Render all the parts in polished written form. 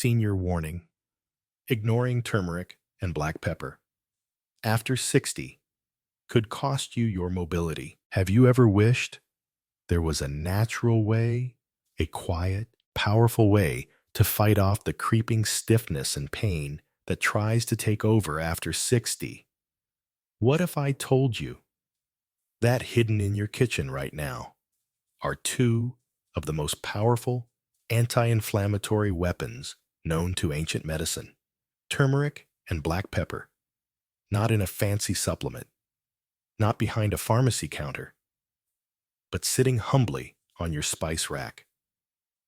Senior warning: ignoring turmeric and black pepper after 60 could cost you your mobility. Have you ever wished there was a natural way, a quiet, powerful way to fight off the creeping stiffness and pain that tries to take over after 60? What if I told you that hidden in your kitchen right now are two of the most powerful anti-inflammatory weapons known to ancient medicine: turmeric and black pepper, not in a fancy supplement, not behind a pharmacy counter, but sitting humbly on your spice rack,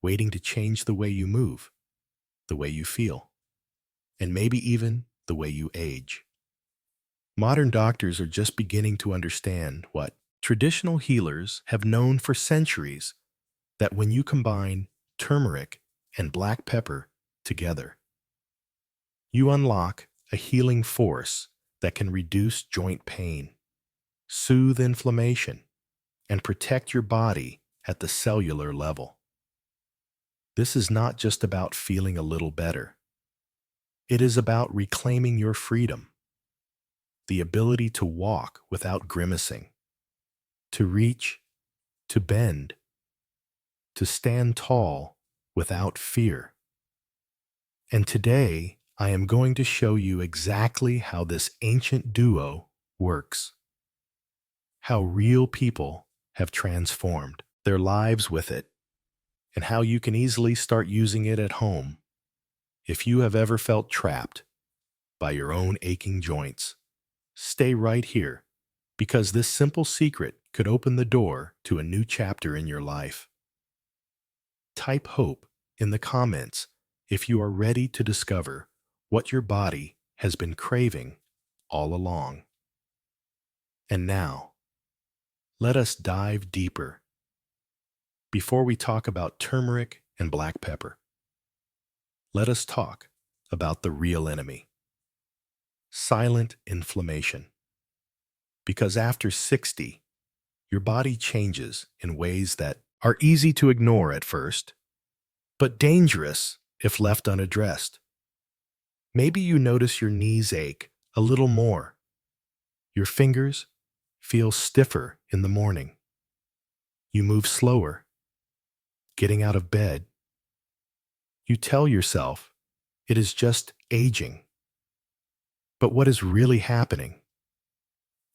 waiting to change the way you move, the way you feel, and maybe even the way you age. Modern doctors are just beginning to understand what traditional healers have known for centuries: that when you combine turmeric and black pepper together, you unlock a healing force that can reduce joint pain, soothe inflammation, and protect your body at the cellular level. This is not just about feeling a little better. It is about reclaiming your freedom, the ability to walk without grimacing, to reach, to bend, to stand tall without fear. And today, I am going to show you exactly how this ancient duo works, how real people have transformed their lives with it, and how you can easily start using it at home if you have ever felt trapped by your own aching joints. Stay right here, because this simple secret could open the door to a new chapter in your life. Type hope in the comments if you are ready to discover what your body has been craving all along. And now, let us dive deeper. Before we talk about turmeric and black pepper, let us talk about the real enemy: silent inflammation. Because after 60, your body changes in ways that are easy to ignore at first, but dangerous if left unaddressed. Maybe you notice your knees ache a little more. Your fingers feel stiffer in the morning. You move slower, getting out of bed. You tell yourself it is just aging. But what is really happening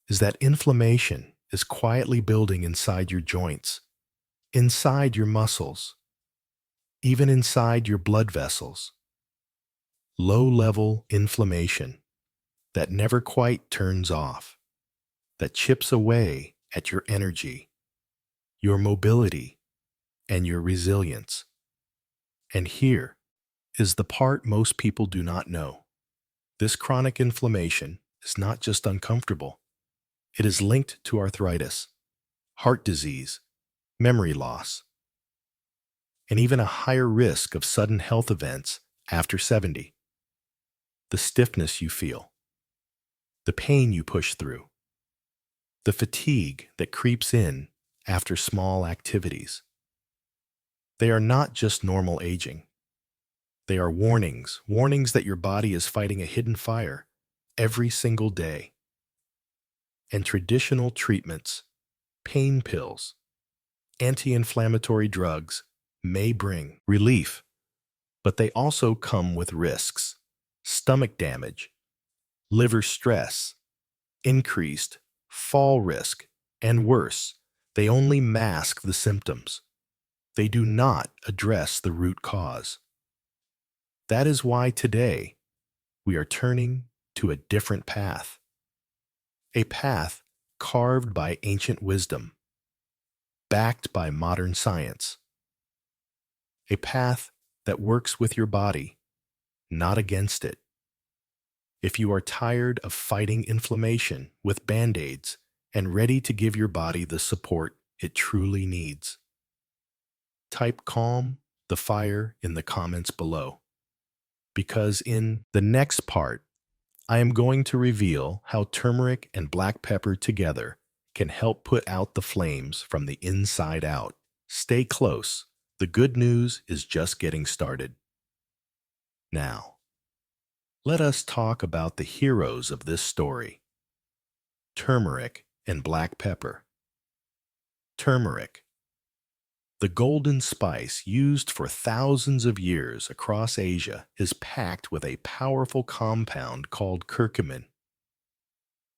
is that inflammation is quietly building inside your joints, inside your muscles, even inside your blood vessels. Low-level inflammation that never quite turns off, that chips away at your energy, your mobility, and your resilience. And here is the part most people do not know. This chronic inflammation is not just uncomfortable. It is linked to arthritis, heart disease, memory loss, and even a higher risk of sudden health events after 70. The stiffness you feel, the pain you push through, the fatigue that creeps in after small activities. They are not just normal aging. They are warnings that your body is fighting a hidden fire every single day. And traditional treatments, pain pills, anti-inflammatory drugs may bring relief, but they also come with risks: stomach damage, liver stress, increased fall risk, and worse, they only mask the symptoms. They do not address the root cause. That is why today we are turning to a different path. A path carved by ancient wisdom, backed by modern science. A path that works with your body, not against it. If you are tired of fighting inflammation with Band-Aids and ready to give your body the support it truly needs, type "calm the fire" in the comments below. Because in the next part, I am going to reveal how turmeric and black pepper together can help put out the flames from the inside out. Stay close. The good news is just getting started. Now, let us talk about the heroes of this story: turmeric and black pepper. Turmeric, the golden spice used for thousands of years across Asia, is packed with a powerful compound called curcumin.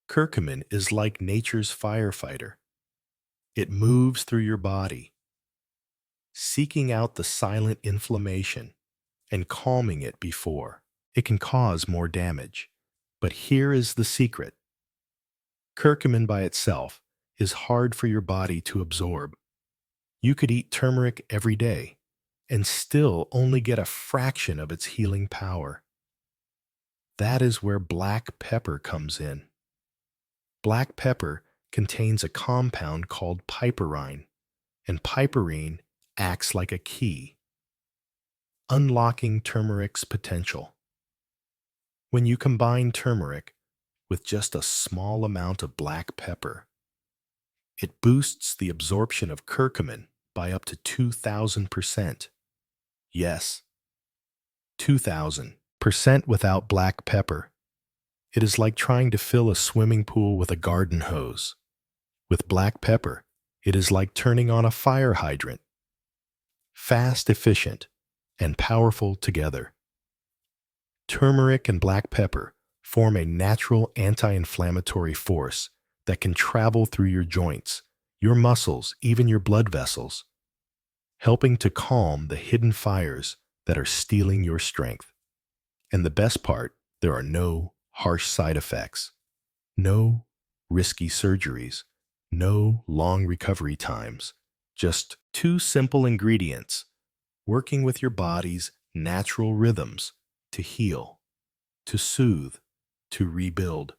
Curcumin is like nature's firefighter. It moves through your body, seeking out the silent inflammation and calming it before it can cause more damage. But here is the secret: curcumin by itself is hard for your body to absorb. You could eat turmeric every day and still only get a fraction of its healing power. That is where black pepper comes in. Black pepper contains a compound called piperine, and piperine acts like a key, unlocking turmeric's potential. When you combine turmeric with just a small amount of black pepper, it boosts the absorption of curcumin by up to 2,000%. Yes, 2,000%. Without black pepper, it is like trying to fill a swimming pool with a garden hose. With black pepper, it is like turning on a fire hydrant. Fast, efficient, and powerful together. Turmeric and black pepper form a natural anti-inflammatory force that can travel through your joints, your muscles, even your blood vessels, helping to calm the hidden fires that are stealing your strength. And the best part, there are no harsh side effects, no risky surgeries, no long recovery times, just two simple ingredients working with your body's natural rhythms to heal, to soothe, to rebuild.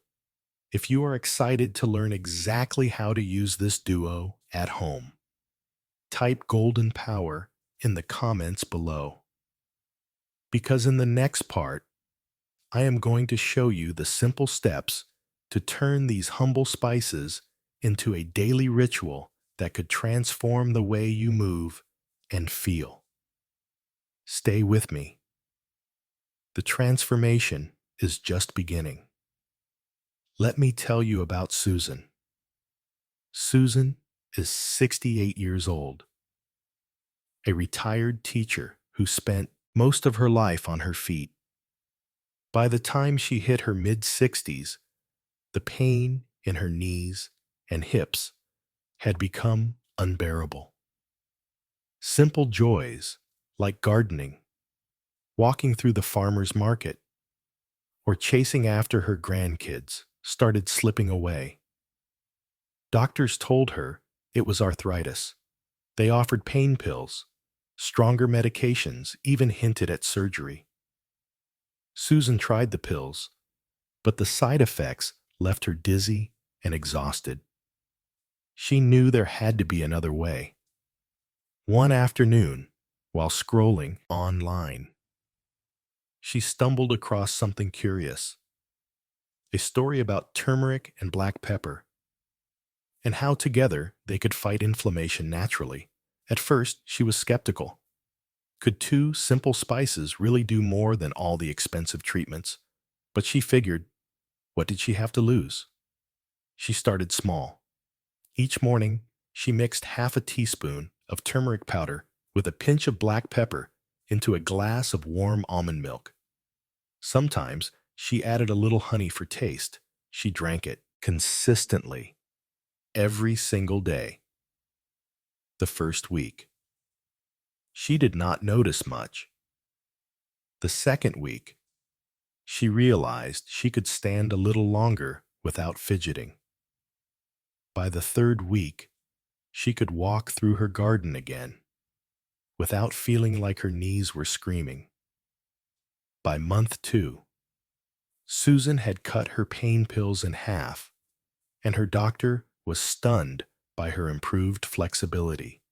If you are excited to learn exactly how to use this duo at home, type golden power in the comments below. Because in the next part, I am going to show you the simple steps to turn these humble spices into a daily ritual that could transform the way you move and feel. Stay with me. The transformation is just beginning. Let me tell you about Susan. Susan is 68 years old, a retired teacher who spent most of her life on her feet. By the time she hit her mid-60s, the pain in her knees and hips had become unbearable. Simple joys like gardening, walking through the farmer's market, or chasing after her grandkids started slipping away. Doctors told her it was arthritis. They offered pain pills, stronger medications, even hinted at surgery. Susan tried the pills, but the side effects left her dizzy and exhausted. She knew there had to be another way. One afternoon, while scrolling online, she stumbled across something curious: a story about turmeric and black pepper, and how together they could fight inflammation naturally. At first, she was skeptical. Could two simple spices really do more than all the expensive treatments? But she figured, what did she have to lose? She started small. Each morning, she mixed half a teaspoon of turmeric powder with a pinch of black pepper into a glass of warm almond milk. Sometimes she added a little honey for taste. She drank it consistently every single day. The first week, she did not notice much. The second week, she realized she could stand a little longer without fidgeting. By the third week, she could walk through her garden again without feeling like her knees were screaming. By month 2, Susan had cut her pain pills in half, and her doctor was stunned by her improved flexibility.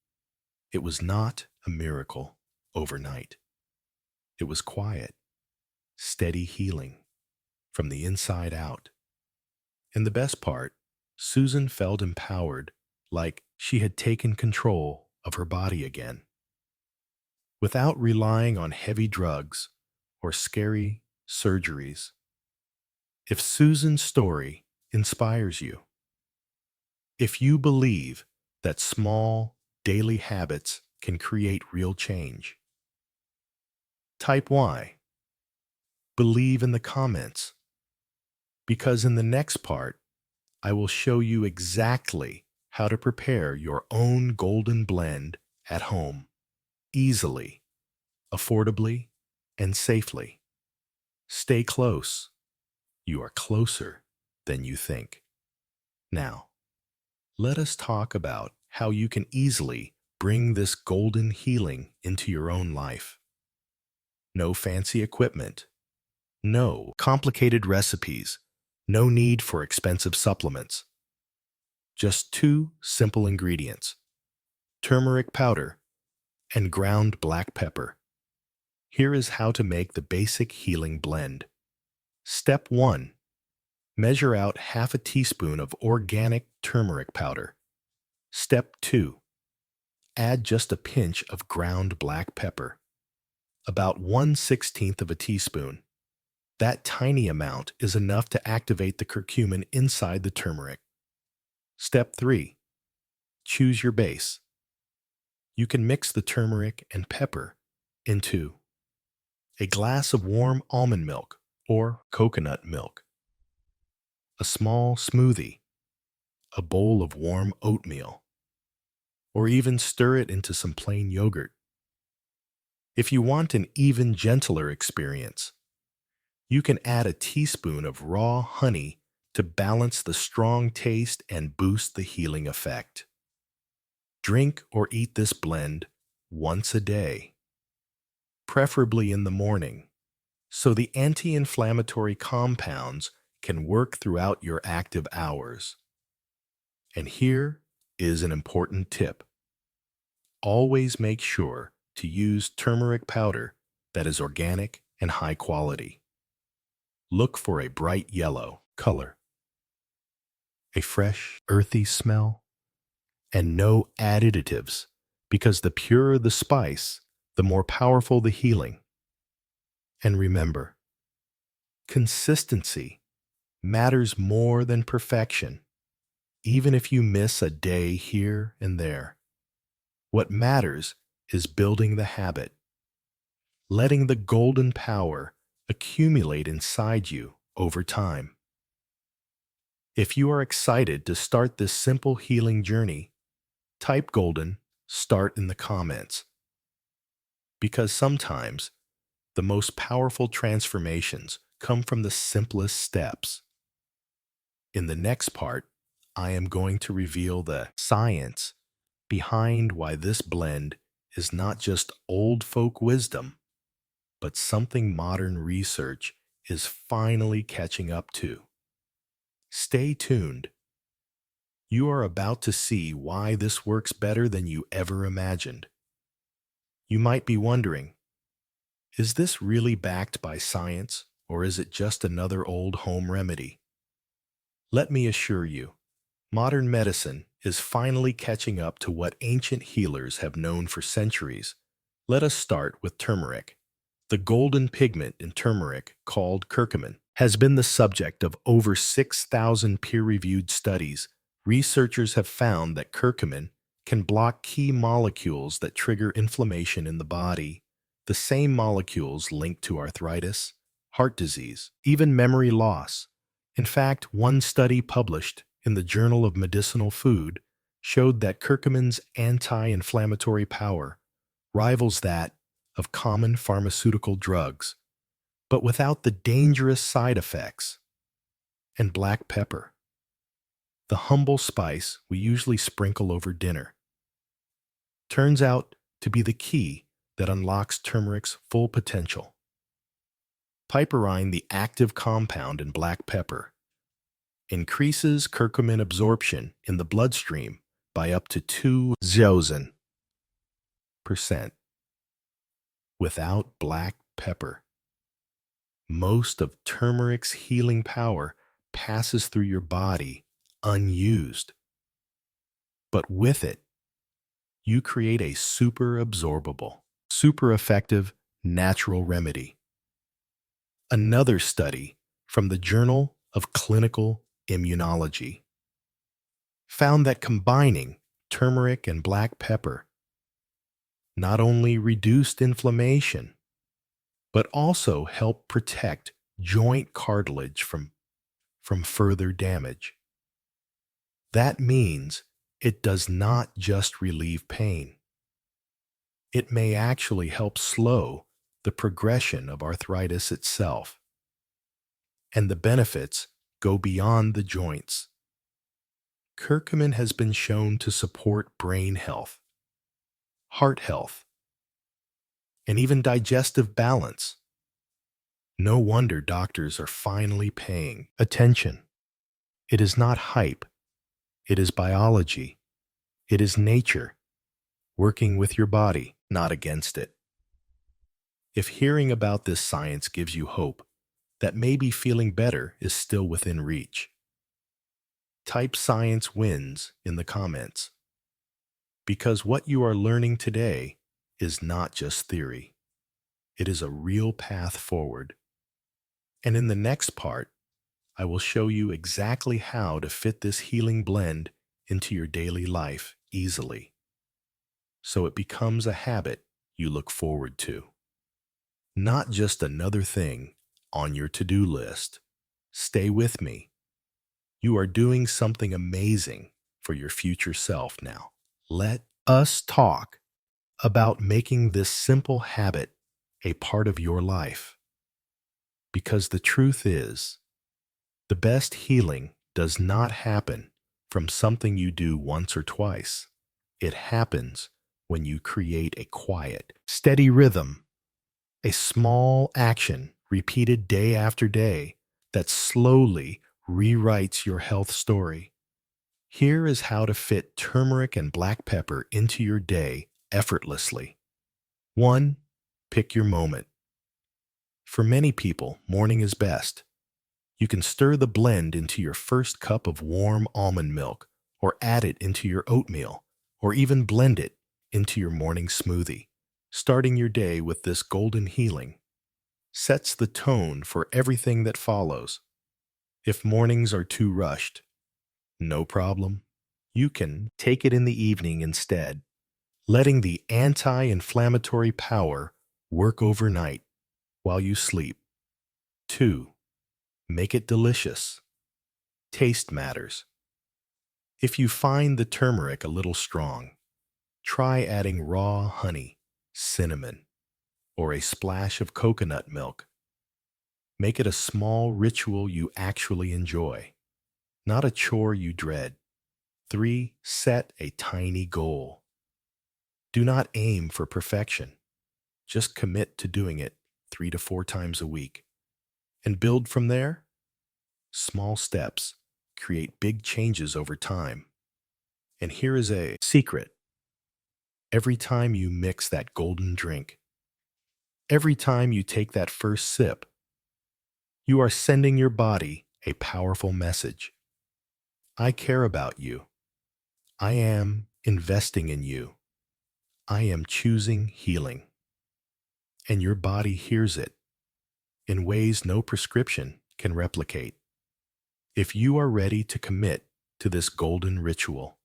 It was not a miracle overnight. It was quiet, steady healing from the inside out. And the best part, Susan felt empowered, like she had taken control of her body again. Without relying on heavy drugs or scary surgeries. If Susan's story inspires you, if you believe that small daily habits can create real change, type Y. Believe in the comments, because in the next part, I will show you exactly how to prepare your own golden blend at home, easily, affordably, and safely. Stay close. You are closer than you think. Now, let us talk about how you can easily bring this golden healing into your own life. No fancy equipment, no complicated recipes, no need for expensive supplements. Just two simple ingredients: turmeric powder and ground black pepper. Here is how to make the basic healing blend. Step 1. Measure out half a teaspoon of organic turmeric powder. Step 2. Add just a pinch of ground black pepper, about 1/16 of a teaspoon. That tiny amount is enough to activate the curcumin inside the turmeric. Step 3. Choose your base. You can mix the turmeric and pepper into a glass of warm almond milk or coconut milk, a small smoothie, a bowl of warm oatmeal, or even stir it into some plain yogurt. If you want an even gentler experience, you can add a teaspoon of raw honey to balance the strong taste and boost the healing effect. Drink or eat this blend once a day, preferably in the morning, so the anti-inflammatory compounds can work throughout your active hours. And here is an important tip. Always make sure to use turmeric powder that is organic and high quality. Look for a bright yellow color, a fresh, earthy smell, and no additives, because the purer the spice, the more powerful the healing. And remember, consistency matters more than perfection, even if you miss a day here and there. What matters is building the habit, letting the golden power accumulate inside you over time. If you are excited to start this simple healing journey, type golden start in the comments, because sometimes the most powerful transformations come from the simplest steps. In the next part, I am going to reveal the science behind why this blend is not just old folk wisdom, but something modern research is finally catching up to. Stay tuned. You are about to see why this works better than you ever imagined. You might be wondering, is this really backed by science, or is it just another old home remedy? Let me assure you, modern medicine is finally catching up to what ancient healers have known for centuries. Let us start with turmeric. The golden pigment in turmeric, called curcumin, has been the subject of over 6,000 peer-reviewed studies. Researchers have found that curcumin can block key molecules that trigger inflammation in the body, the same molecules linked to arthritis, heart disease, even memory loss. In fact, one study published in the Journal of Medicinal Food showed that curcumin's anti-inflammatory power rivals that of common pharmaceutical drugs, but without the dangerous side effects. And black pepper, the humble spice we usually sprinkle over dinner, turns out to be the key that unlocks turmeric's full potential. Piperine, the active compound in black pepper, increases curcumin absorption in the bloodstream by up to 2,000%. Without black pepper, most of turmeric's healing power passes through your body unused. But with it, you create a super absorbable, super effective natural remedy. Another study from the Journal of Clinical Immunology found that combining turmeric and black pepper not only reduced inflammation, but also helped protect joint cartilage from further damage. That means it does not just relieve pain. It may actually help slow the progression of arthritis itself. And the benefits go beyond the joints. Curcumin has been shown to support brain health, heart health, and even digestive balance. No wonder doctors are finally paying attention. It is not hype. It is biology. It is nature working with your body, not against it. If hearing about this science gives you hope that maybe feeling better is still within reach, type science wins in the comments. Because what you are learning today is not just theory. It is a real path forward. And in the next part, I will show you exactly how to fit this healing blend into your daily life easily, so it becomes a habit you look forward to. Not just another thing on your to-do list. Stay with me. You are doing something amazing for your future self now. Let us talk about making this simple habit a part of your life. Because the truth is, the best healing does not happen from something you do once or twice. It happens when you create a quiet, steady rhythm, a small action repeated day after day that slowly rewrites your health story. Here is how to fit turmeric and black pepper into your day effortlessly. 1. Pick your moment. For many people, morning is best. You can stir the blend into your first cup of warm almond milk, or add it into your oatmeal, or even blend it into your morning smoothie. Starting your day with this golden healing sets the tone for everything that follows. If mornings are too rushed, no problem. You can take it in the evening instead, letting the anti-inflammatory power work overnight while you sleep. 2. Make it delicious. Taste matters. If you find the turmeric a little strong, try adding raw honey, cinnamon, or a splash of coconut milk. Make it a small ritual you actually enjoy, not a chore you dread. 3. Set a tiny goal. Do not aim for perfection. Just commit to doing it 3 to 4 times a week. And build from there. Small steps create big changes over time. And here is a secret. Every time you mix that golden drink, every time you take that first sip, you are sending your body a powerful message. I care about you. I am investing in you. I am choosing healing. And your body hears it in ways no prescription can replicate. If you are ready to commit to this golden ritual,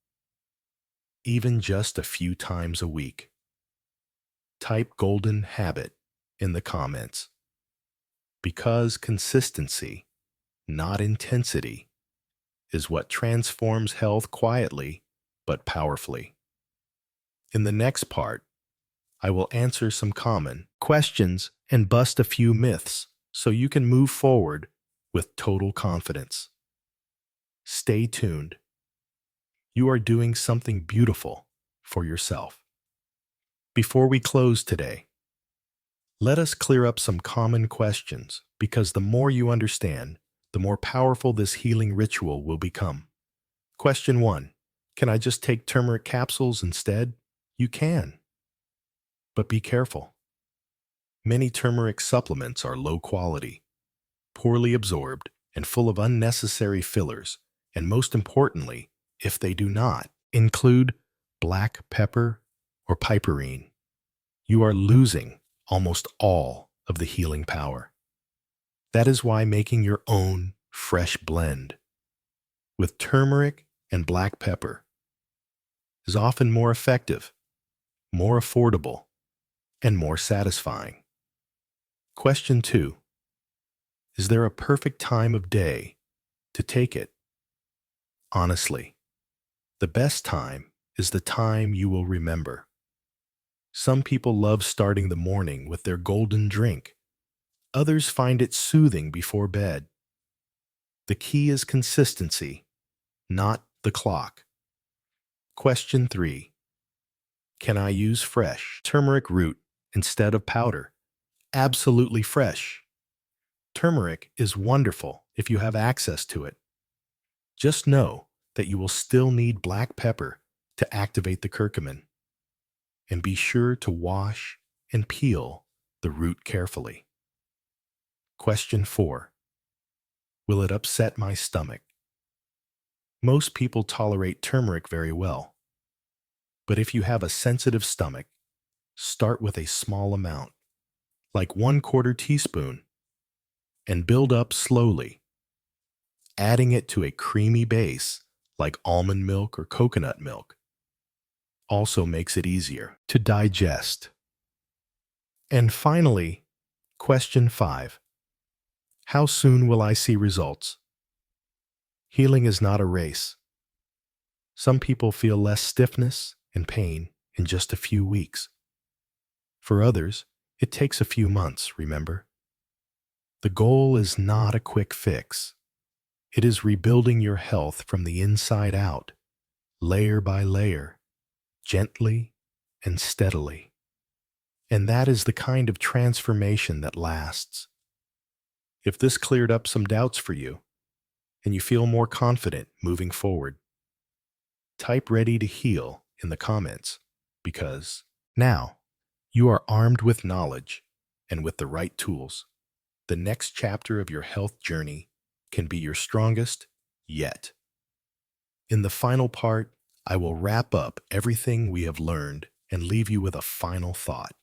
even just a few times a week, type golden habit in the comments. Because consistency, not intensity, is what transforms health quietly but powerfully. In the next part, I will answer some common questions and bust a few myths so you can move forward with total confidence. Stay tuned. You are doing something beautiful for yourself. Before we close today, let us clear up some common questions, because the more you understand, the more powerful this healing ritual will become. Question 1. Can I just take turmeric capsules instead? You can. But be careful. Many turmeric supplements are low quality, poorly absorbed, and full of unnecessary fillers, and most importantly, if they do not include black pepper or piperine, you are losing almost all of the healing power. That is why making your own fresh blend with turmeric and black pepper is often more effective, more affordable, and more satisfying. Question 2. Is there a perfect time of day to take it? Honestly, the best time is the time you will remember. Some people love starting the morning with their golden drink. Others find it soothing before bed. The key is consistency, not the clock. Question 3. Can I use fresh turmeric root instead of powder? Absolutely fresh. Turmeric is wonderful if you have access to it. Just know that you will still need black pepper to activate the curcumin. And be sure to wash and peel the root carefully. Question 4. Will it upset my stomach? Most people tolerate turmeric very well. But if you have a sensitive stomach, start with a small amount, like 1/4 teaspoon, and build up slowly. Adding it to a creamy base, like almond milk or coconut milk, also makes it easier to digest. And finally, question 5. How soon will I see results? Healing is not a race. Some people feel less stiffness and pain in just a few weeks. For others, it takes a few months, remember? The goal is not a quick fix. It is rebuilding your health from the inside out, layer by layer, gently and steadily. And that is the kind of transformation that lasts. If this cleared up some doubts for you, and you feel more confident moving forward, type "ready to heal" in the comments, because now you are armed with knowledge and with the right tools. The next chapter of your health journey can be your strongest yet. In the final part, I will wrap up everything we have learned and leave you with a final thought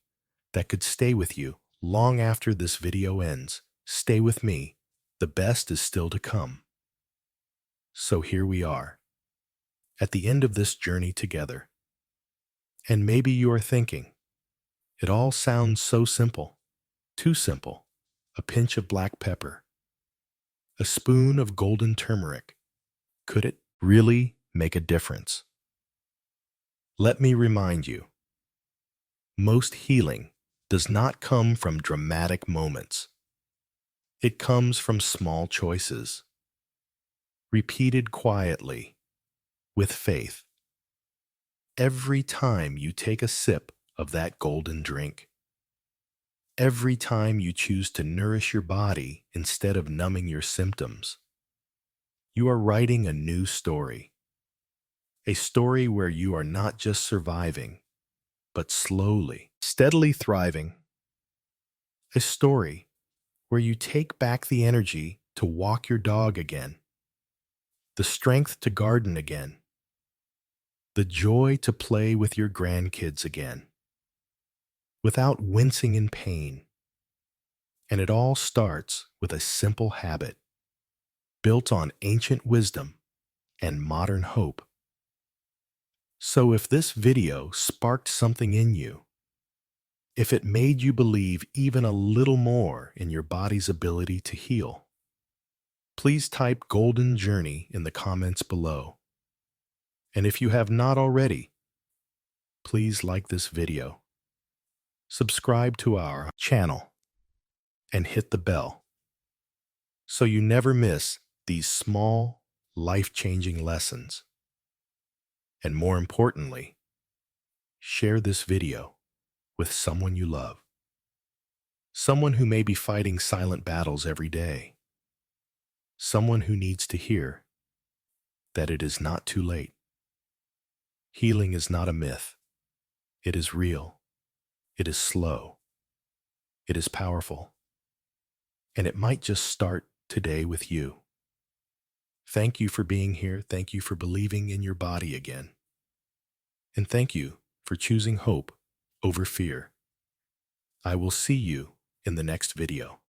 that could stay with you long after this video ends. Stay with me. The best is still to come. So here we are, at the end of this journey together. And maybe you are thinking, it all sounds so simple, too simple. A pinch of black pepper, a spoon of golden turmeric. Could it really make a difference? Let me remind you, most healing does not come from dramatic moments. It comes from small choices, repeated quietly, with faith. Every time you take a sip of that golden drink, every time you choose to nourish your body instead of numbing your symptoms, you are writing a new story. A story where you are not just surviving, but slowly, steadily thriving. A story where you take back the energy to walk your dog again, the strength to garden again, the joy to play with your grandkids again, without wincing in pain. And it all starts with a simple habit, built on ancient wisdom and modern hope. So if this video sparked something in you, if it made you believe even a little more in your body's ability to heal, please type "Golden Journey" in the comments below. And if you have not already, please like this video, subscribe to our channel, and hit the bell so you never miss these small, life-changing lessons. And more importantly, share this video with someone you love, someone who may be fighting silent battles every day, someone who needs to hear that it is not too late. Healing is not a myth. It is real. It is slow. It is powerful. And it might just start today with you. Thank you for being here. Thank you for believing in your body again. And thank you for choosing hope over fear. I will see you in the next video.